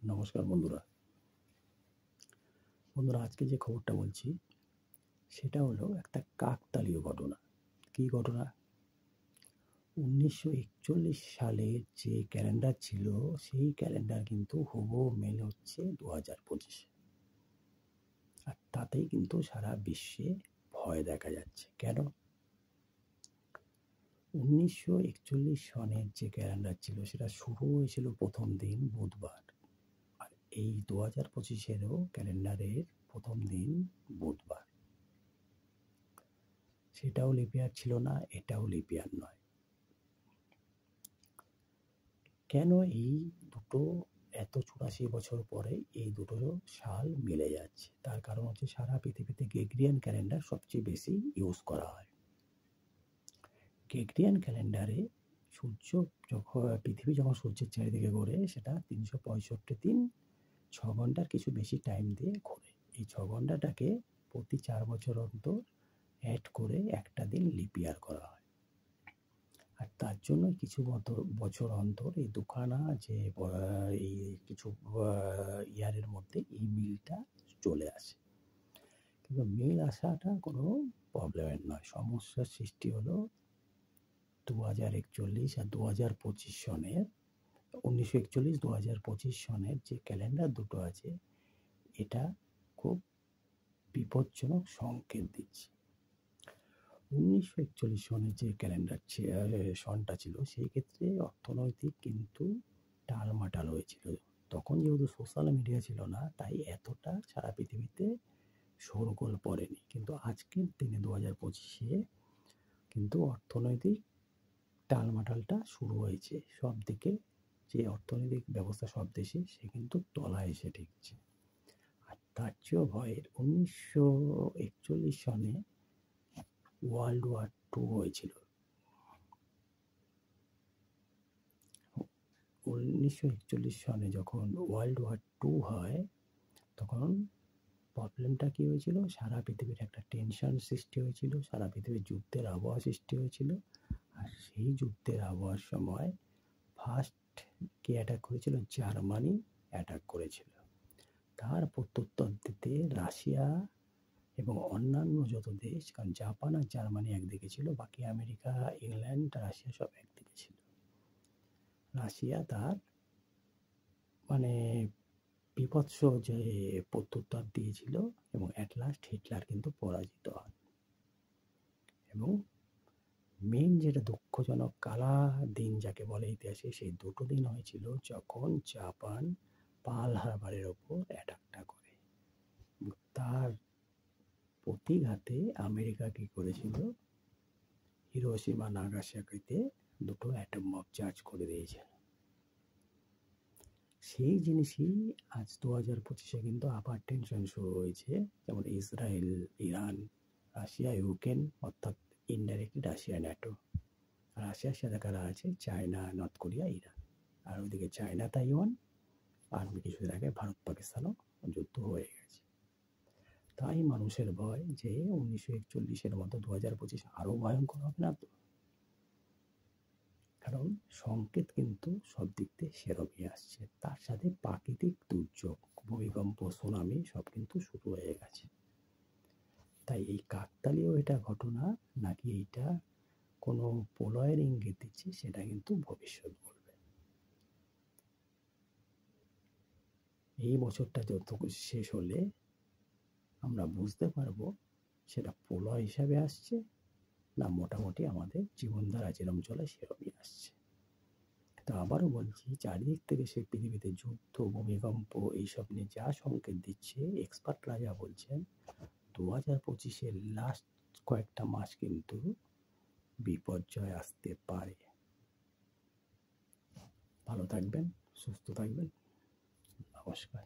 নমস্কার বন্ধুরা, আজকে যে খবরটা বলছি সেটা হলো একটা কাকতালীয় ঘটনা। কী ঘটনা? 1941 সালের যে ক্যালেন্ডার ছিল সেই ক্যালেন্ডার কিন্তু হুবহু মিল হচ্ছে 2025। আর তাতেই কিন্তু সারা বিশ্বে ভয় দেখা যাচ্ছে। কেন? 1941 সনের যে ক্যালেন্ডার ছিল সেটা শুরু হয়েছিল প্রথম দিন বুধবার, আর এই 2025-এরও ক্যালেন্ডারের প্রথম দিন বুধবার। সেটাও লিপিয়ার ছিল না, এটাও লিপিয়ার নয়। কেন এই দুটো এত 84 বছর পরে এই দুটো সাল মিলে যাচ্ছে? তার কারণ হচ্ছে সারা পৃথিবীতে গ্রেগরিয়ান ক্যালেন্ডার সবচেয়ে বেশি ইউজ করা হয়। গ্রেগরিয়ান ক্যালেন্ডারে পৃথিবী যখন সূর্যের চারিদিকে ঘোরে সেটা 365 দিন 6 ঘন্টার কিছু বেশি টাইম দিয়ে ঘোরে। এই 6 ঘন্টাটাকে প্রতি 4 বছর অন্তর অ্যাড করে একটা দিন লিপিয়ার করা হয়। আর তার জন্য কিছু বছর অন্তর এই দুখানা যে এই কিছু ইয়ারের মধ্যে এই মিলটা চলে আসে। কিন্তু মিল আসাটা কোনো প্রবলেমের নয়। সমস্যার সৃষ্টি হলো 2041 আর 2025 সনের 1941-2025 সনের যে ক্যালেন্ডার দুটো আছে, এটা খুব বিপজ্জনক সংকেত দিচ্ছে। 1941 সনের যে ক্যালেন্ডার সনটা ছিল সেই ক্ষেত্রে অর্থনৈতিক কিন্তু টালমাটাল হয়েছিল। তখন যেহেতু সোশ্যাল মিডিয়া ছিল না, তাই এতটা সারা পৃথিবীতে শোরগোল পড়েনি। কিন্তু আজকের দিনে 2025-এ কিন্তু অর্থনৈতিক টালমাটালটা শুরু হয়েছে। সব দিকে যে অর্থনৈতিক ব্যবস্থা সব দেশে সে কিন্তু তলায় এসে ঠেকছে। আর তার চেয়েও ভয়ের 1941 সনে ওয়ার্ল্ড ওয়ার 2 হয়েছিল। 1941 সনে যখন ওয়ার্ল্ড ওয়ার 2 হয় তখন প্রবলেমটা কী হয়েছিল? সারা পৃথিবীর একটা টেনশন সৃষ্টি হয়েছিল, সারা পৃথিবীর যুদ্ধের আবহাওয়া সৃষ্টি হয়েছিল। আর সেই যুদ্ধের আবহাওয়ার সময় ফার্স্ট কে অ্যাটাক করেছিল? জার্মানি অ্যাটাক করেছিল। তার প্রত্যুত্তর দিতে রাশিয়া এবং অন্যান্য যত দেশ, কারণ জাপান আর জার্মানি একদিকে ছিল, বাকি আমেরিকা, ইংল্যান্ড, রাশিয়া সব একদিকে ছিল। রাশিয়া তার বিভৎস যে প্রত্যুত্তর দিয়েছিল এবং অ্যাট লাস্ট হিটলার কিন্তু পরাজিত হয়। এবং মেন যেটা দুঃখজনক কালা দিন যাকে বলে ইতিহাসে, সেই দুটো দিন হয়েছিল যখন জাপান পার্ল হারবারের ওপর অ্যাটাকটা করে। তার প্রতিঘাতে আমেরিকা কী করেছিল? হিরোশিমা নাগাসাকিতে দুটো অ্যাটম বম চার্জ করে দিয়েছে। সেই জিনিসই আজ 2025-এ কিন্তু আবার টেনশন শুরু হয়েছে। যেমন ইসরায়েল, ইরান, রাশিয়া, ইউক্রেন, অর্থাৎ ইনডাইরেক্টলি রাশিয়া, ন্যাটো। রাশিয়ার সাথে কারা আছে? China, North Korea, Iran. আর ওইদিকে চায়না, তাইওয়ান, আর কিছুদিন আগে ভারত পাকিস্তানও যুদ্ধ হয়ে গেছে। তাই মানুষের ভয় যে 1941-এর মতো 2025 আরও ভয়ঙ্কর হবে না তো? কারণ সংকেত কিন্তু সব দিক থেকে সেরকমই আসছে। তার সাথে প্রাকৃতিক দুর্যোগ, ভূমিকম্প, সুনামি সব কিন্তু শুরু হয়ে গেছে। তাই এই কাকতালীয় এটা ঘটনা নাকি এইটা কোনো প্রলয়ের ইঙ্গিত দিচ্ছে, সেটা কিন্তু ভবিষ্যৎ বলবে। এই বছরটা যত শেষ হলে আমরা বুঝতে পারবো সেটা প্রলয় হিসাবে আসছে না মোটামুটি আমাদের জীবনধারা যেরকম চলে সেরকমই আসছে। তো আবারও বলছি, চারিদিক থেকে সে পৃথিবীতে যুদ্ধ, ভূমিকম্প এইসব নিয়ে যা সংকেত দিচ্ছে, এক্সপার্টরা যা বলছেন, 2025-এর লাস্ট কয়েকটা মাস কিন্তু বিপর্যয় আসতে পারে। ভালো থাকবেন, সুস্থ থাকবেন। নমস্কার।